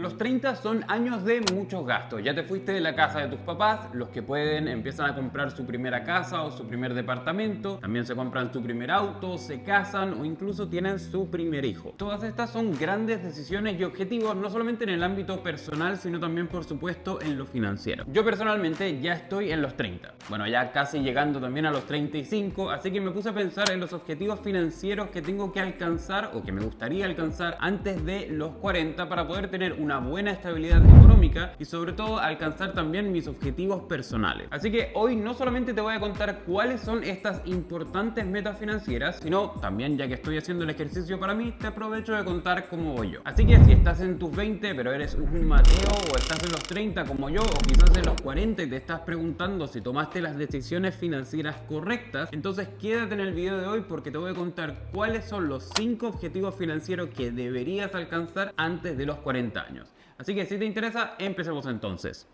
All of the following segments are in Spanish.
Los 30 son años de muchos gastos. Ya te fuiste de la casa de tus papás, los que pueden empiezan a comprar su primera casa o su primer departamento, también se compran su primer auto, se casan o incluso tienen su primer hijo. Todas estas son grandes decisiones y objetivos, no solamente en el ámbito personal, sino también por supuesto en lo financiero. Yo personalmente ya estoy en los 30, bueno, ya casi llegando también a los 35, así que me puse a pensar en los objetivos financieros que tengo que alcanzar o que me gustaría alcanzar antes de los 40 para poder tener una buena estabilidad económica y sobre todo alcanzar también mis objetivos personales. Así que hoy no solamente te voy a contar cuáles son estas importantes metas financieras, sino también, ya que estoy haciendo el ejercicio para mí, te aprovecho de contar cómo voy yo. Así que si estás en tus 20 pero eres un Mateo, o estás en los 30 como yo, o quizás en los 40 y te estás preguntando si tomaste las decisiones financieras correctas, entonces quédate en el video de hoy porque te voy a contar cuáles son los 5 objetivos financieros que deberías alcanzar antes de los 40 años. Así que si te interesa, empecemos entonces.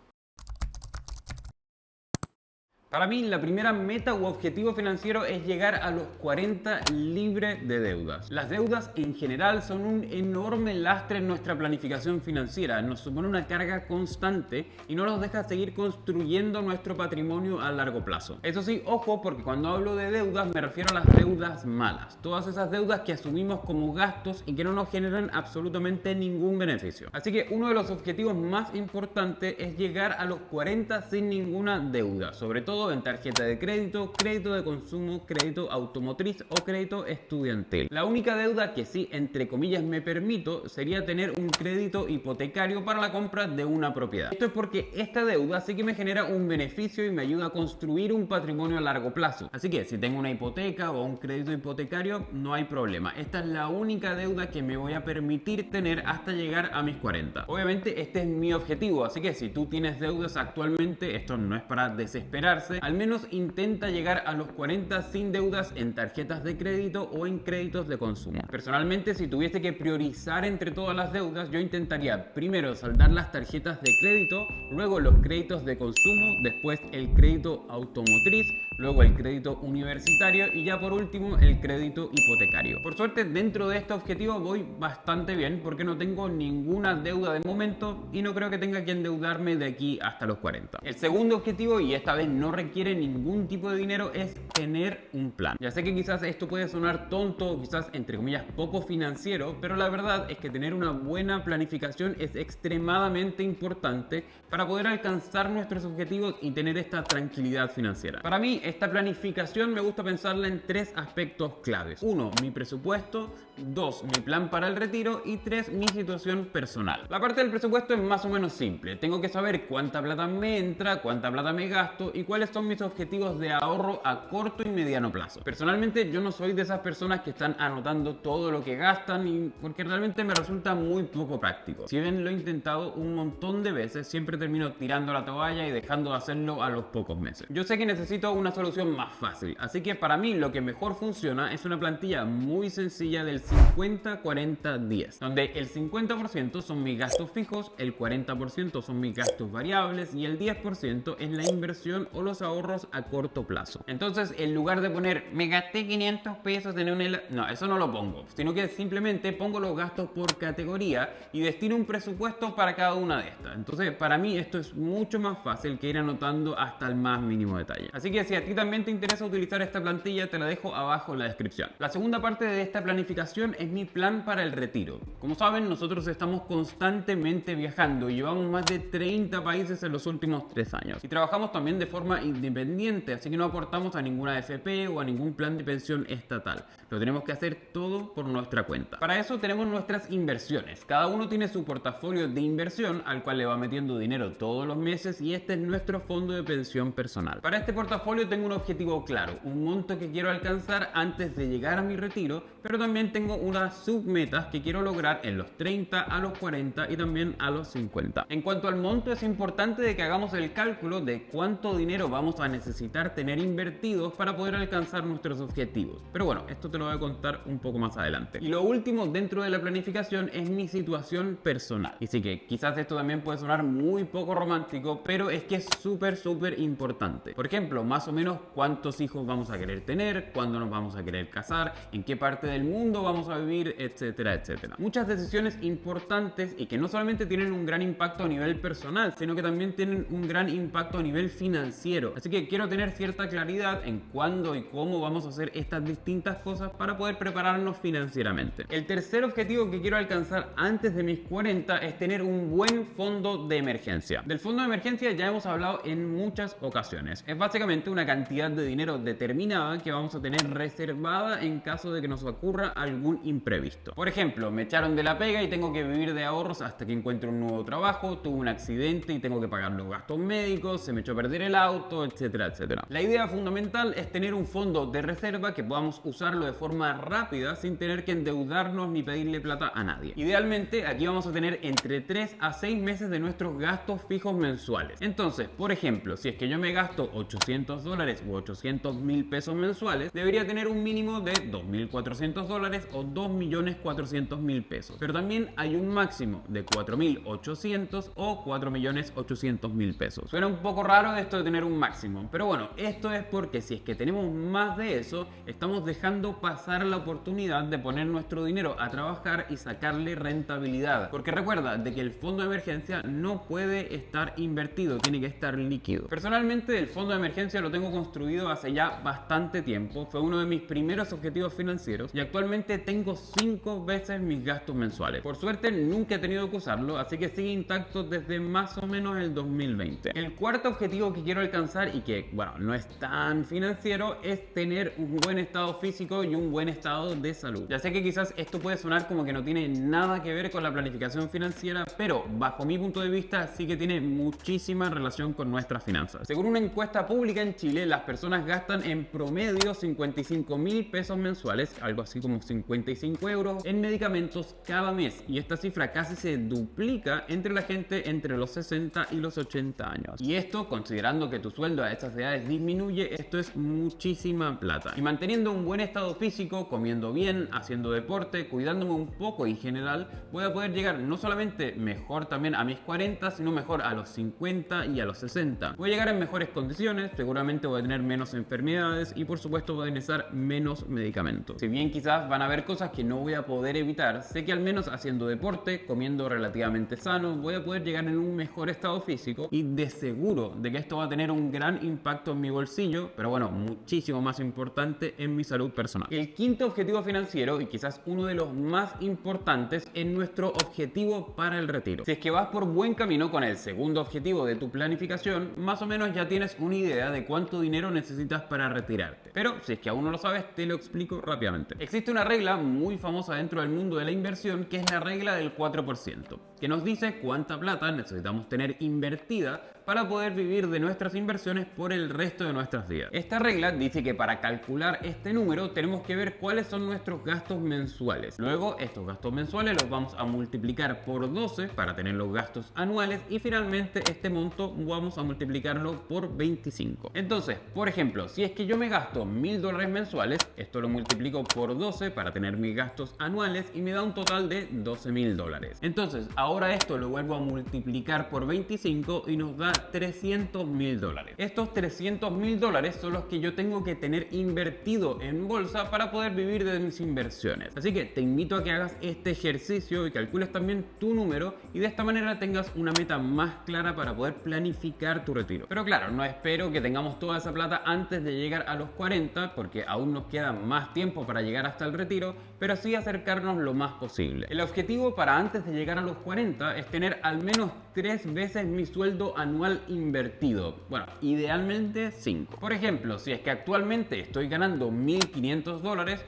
Para mí, la primera meta u objetivo financiero es llegar a los 40 libre de deudas. Las deudas en general son un enorme lastre en nuestra planificación financiera, nos supone una carga constante y no nos deja seguir construyendo nuestro patrimonio a largo plazo. Eso sí, ojo, porque cuando hablo de deudas me refiero a las deudas malas, todas esas deudas que asumimos como gastos y que no nos generan absolutamente ningún beneficio. Así que uno de los objetivos más importantes es llegar a los 40 sin ninguna deuda, sobre todo en tarjeta de crédito, crédito de consumo, crédito automotriz o crédito estudiantil. La única deuda que sí, entre comillas, me permito sería tener un crédito hipotecario para la compra de una propiedad. Esto es porque esta deuda sí que me genera un beneficio y me ayuda a construir un patrimonio a largo plazo. Así que si tengo una hipoteca o un crédito hipotecario, no hay problema. Esta es la única deuda que me voy a permitir tener hasta llegar a mis 40. Obviamente este es mi objetivo, así que si tú tienes deudas actualmente, esto no es para desesperarse. Al menos intenta llegar a los 40 sin deudas en tarjetas de crédito o en créditos de consumo. Personalmente, si tuviese que priorizar entre todas las deudas, yo intentaría primero saldar las tarjetas de crédito, luego los créditos de consumo, después el crédito automotriz, luego el crédito universitario y ya por último el crédito hipotecario. Por suerte, dentro de este objetivo voy bastante bien porque no tengo ninguna deuda de momento y no creo que tenga que endeudarme de aquí hasta los 40. El segundo objetivo, y esta vez no requiere ningún tipo de dinero, es tener un plan. Ya sé que quizás esto puede sonar tonto, quizás entre comillas poco financiero, pero la verdad es que tener una buena planificación es extremadamente importante para poder alcanzar nuestros objetivos y tener esta tranquilidad financiera. Para mí, esta planificación me gusta pensarla en 3 aspectos claves. 1, mi presupuesto. 2, mi plan para el retiro. Y 3, mi situación personal. La parte del presupuesto es más o menos simple. Tengo que saber cuánta plata me entra, cuánta plata me gasto y cuáles son mis objetivos de ahorro a corto y mediano plazo. Personalmente, yo no soy de esas personas que están anotando todo lo que gastan porque realmente me resulta muy poco práctico. Si bien lo he intentado un montón de veces, siempre termino tirando la toalla y dejando de hacerlo a los pocos meses. Yo sé que necesito una solución más fácil, así que para mí lo que mejor funciona es una plantilla muy sencilla del 50-40-10, donde el 50% son mis gastos fijos, el 40% son mis gastos variables y el 10% es la inversión o los ahorros a corto plazo. Entonces, en lugar de poner me gasté 500 pesos en un helado, no, eso no lo pongo, sino que simplemente pongo los gastos por categoría y destino un presupuesto para cada una de estas. Entonces, para mí esto es mucho más fácil que ir anotando hasta el más mínimo detalle. Así que si a ti también te interesa utilizar esta plantilla, te la dejo abajo en la descripción. La segunda parte de esta planificación es mi plan para el retiro. Como saben, nosotros estamos constantemente viajando y llevamos más de 30 países en los últimos 3 años. Y trabajamos también de forma independiente, así que no aportamos a ninguna AFP o a ningún plan de pensión estatal. Lo tenemos que hacer todo por nuestra cuenta. Para eso tenemos nuestras inversiones. Cada uno tiene su portafolio de inversión al cual le va metiendo dinero todos los meses y este es nuestro fondo de pensión personal. Para este portafolio tengo un objetivo claro, un monto que quiero alcanzar antes de llegar a mi retiro, pero también tengo unas submetas que quiero lograr en los 30, a los 40 y también a los 50. En cuanto al monto, es importante de que hagamos el cálculo de cuánto dinero vamos a necesitar tener invertidos para poder alcanzar nuestros objetivos. Pero bueno, esto te lo voy a contar un poco más adelante. Y lo último dentro de la planificación es mi situación personal. Y sí que quizás esto también puede sonar muy poco romántico, pero es que es súper importante. Por ejemplo, más o menos cuántos hijos vamos a querer tener, cuándo nos vamos a querer casar, en qué parte del mundo vamos a vivir, etcétera, etcétera. Muchas decisiones importantes y que no solamente tienen un gran impacto a nivel personal, sino que también tienen un gran impacto a nivel financiero. Así que quiero tener cierta claridad en cuándo y cómo vamos a hacer estas distintas cosas para poder prepararnos financieramente. El tercer objetivo que quiero alcanzar antes de mis 40 es tener un buen fondo de emergencia. Del fondo de emergencia ya hemos hablado en muchas ocasiones. Es básicamente una cantidad de dinero determinada que vamos a tener reservada en caso de que nos ocurra algún imprevisto. Por ejemplo, me echaron de la pega y tengo que vivir de ahorros hasta que encuentre un nuevo trabajo, tuve un accidente y tengo que pagar los gastos médicos, se me echó a perder el auto, etcétera, etcétera. La idea fundamental es tener un fondo de reserva que podamos usarlo de forma rápida sin tener que endeudarnos ni pedirle plata a nadie. Idealmente, aquí vamos a tener entre 3 a 6 meses de nuestros gastos fijos mensuales. Entonces, por ejemplo, si es que yo me gasto $800 u 800.000 pesos mensuales, debería tener un mínimo de $2.400 o 2.400.000 pesos. Pero también hay un máximo de 4.800 o 4.800.000 pesos. Suena un poco raro esto de tener un máximo, pero bueno, esto es porque si es que tenemos más de eso, estamos dejando pasar la oportunidad de poner nuestro dinero a trabajar y sacarle rentabilidad. Porque recuerda de que el fondo de emergencia no puede estar invertido, tiene que estar líquido. Personalmente, el fondo de emergencia lo tengo construido hace ya bastante tiempo. Fue uno de mis primeros objetivos financieros y actualmente tengo 5 veces mis gastos mensuales. Por suerte, nunca he tenido que usarlo, así que sigue intacto desde más o menos el 2020. El cuarto objetivo que quiero alcanzar y que, bueno, no es tan financiero, es tener un buen estado físico y un buen estado de salud. Ya sé que quizás esto puede sonar como que no tiene nada que ver con la planificación financiera, pero bajo mi punto de vista sí que tiene muchísima relación con nuestras finanzas. Según una encuesta pública en Chile, las personas gastan en promedio 55.000 pesos mensuales, algo así como 55 euros, en medicamentos cada mes. Y esta cifra casi se duplica entre la gente entre los 60 y los 80 años. Y esto, considerando que tu sueldo a estas edades disminuye, esto es muchísima plata. Y manteniendo un buen estado físico, comiendo bien, haciendo deporte, cuidándome un poco en general, voy a poder llegar no solamente mejor también a mis 40, sino mejor a los 50 y a los 60. Voy a llegar en mejores condiciones, seguramente voy a tener menos enfermedades y por supuesto voy a necesitar menos medicamentos. Si bien quizás van a haber cosas que no voy a poder evitar, sé que al menos haciendo deporte, comiendo relativamente sano, voy a poder llegar en un mejor estado físico y de seguro de que esto va a tener un gran impacto en mi bolsillo, pero bueno, muchísimo más importante en mi salud personal. El quinto objetivo financiero, y quizás uno de los más importantes, es nuestro objetivo para el retiro. Si es que vas por buen camino con el segundo objetivo de tu planificación, más o menos ya tienes una idea de cuánto dinero necesitas para retirarte. Pero si es que aún no lo sabes, te lo explico rápidamente. Existe una regla muy famosa dentro del mundo de la inversión, que es la regla del 4%, que nos dice cuánta plata necesitamos tener invertida para poder vivir de nuestras inversiones por el resto de nuestras vidas. Esta regla dice que para calcular este número tenemos que ver cuáles son nuestros gastos mensuales. Luego, estos gastos mensuales los vamos a multiplicar por 12 para tener los gastos anuales y finalmente este monto vamos a multiplicarlo por 25. Entonces, por ejemplo, si es que yo me gasto $1.000 mensuales, esto lo multiplico por 12 para tener mis gastos anuales y me da un total de $12.000. Entonces, ahora esto lo vuelvo a multiplicar por 25 y nos da $300.000. Estos $300.000 son los que yo tengo que tener invertido en bolsa para poder vivir de mis inversiones. Así que te invito a que hagas este ejercicio y calcules también tu número y de esta manera tengas una meta más clara para poder planificar tu retiro. Pero claro, no espero que tengamos toda esa plata antes de llegar a los 40 porque aún nos queda más tiempo para llegar hasta el retiro, pero sí acercarnos lo más posible. El objetivo para antes de llegar a los 40 es tener al menos 3 veces mi sueldo anual invertido. Bueno, idealmente 5. Por ejemplo, si es que actualmente estoy ganando $1.500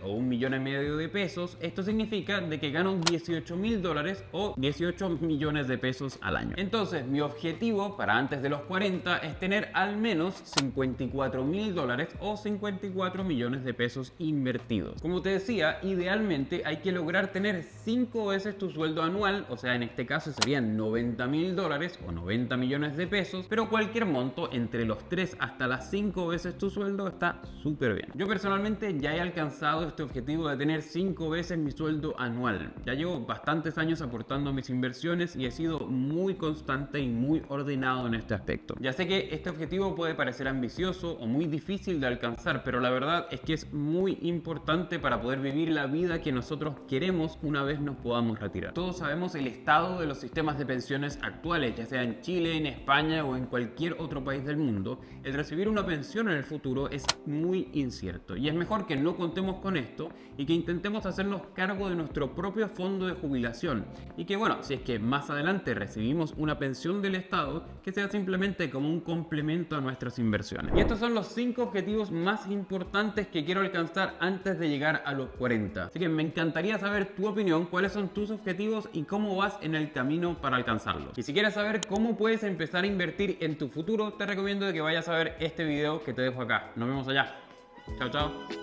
o $1,5 millones de pesos, esto significa de que gano $18.000 o 18 millones de pesos al año. Entonces, mi objetivo para antes de los 40 es tener al menos $54.000 o 54 millones de pesos invertidos. Como te decía, idealmente hay que lograr tener 5 veces tu sueldo anual, o sea, en este caso serían $90.000 o 90 millones de pesos, pesos, pero cualquier monto entre los 3 hasta las 5 veces tu sueldo está súper bien. Yo personalmente ya he alcanzado este objetivo de tener 5 veces mi sueldo anual. Ya llevo bastantes años aportando a mis inversiones y he sido muy constante y muy ordenado en este aspecto. Ya sé que este objetivo puede parecer ambicioso o muy difícil de alcanzar, pero la verdad es que es muy importante para poder vivir la vida que nosotros queremos una vez nos podamos retirar. Todos sabemos el estado de los sistemas de pensiones actuales, ya sea en Chile, en España o en cualquier otro país del mundo. El recibir una pensión en el futuro es muy incierto y es mejor que no contemos con esto y que intentemos hacernos cargo de nuestro propio fondo de jubilación y que bueno, si es que más adelante recibimos una pensión del Estado, que sea simplemente como un complemento a nuestras inversiones. Y estos son los 5 objetivos más importantes que quiero alcanzar antes de llegar a los 40. Así que me encantaría saber tu opinión, cuáles son tus objetivos y cómo vas en el camino para alcanzarlos. Y si quieres saber cómo puedes empezar a invertir en tu futuro, te recomiendo que vayas a ver este video que te dejo acá. Nos vemos allá. Chao, chao.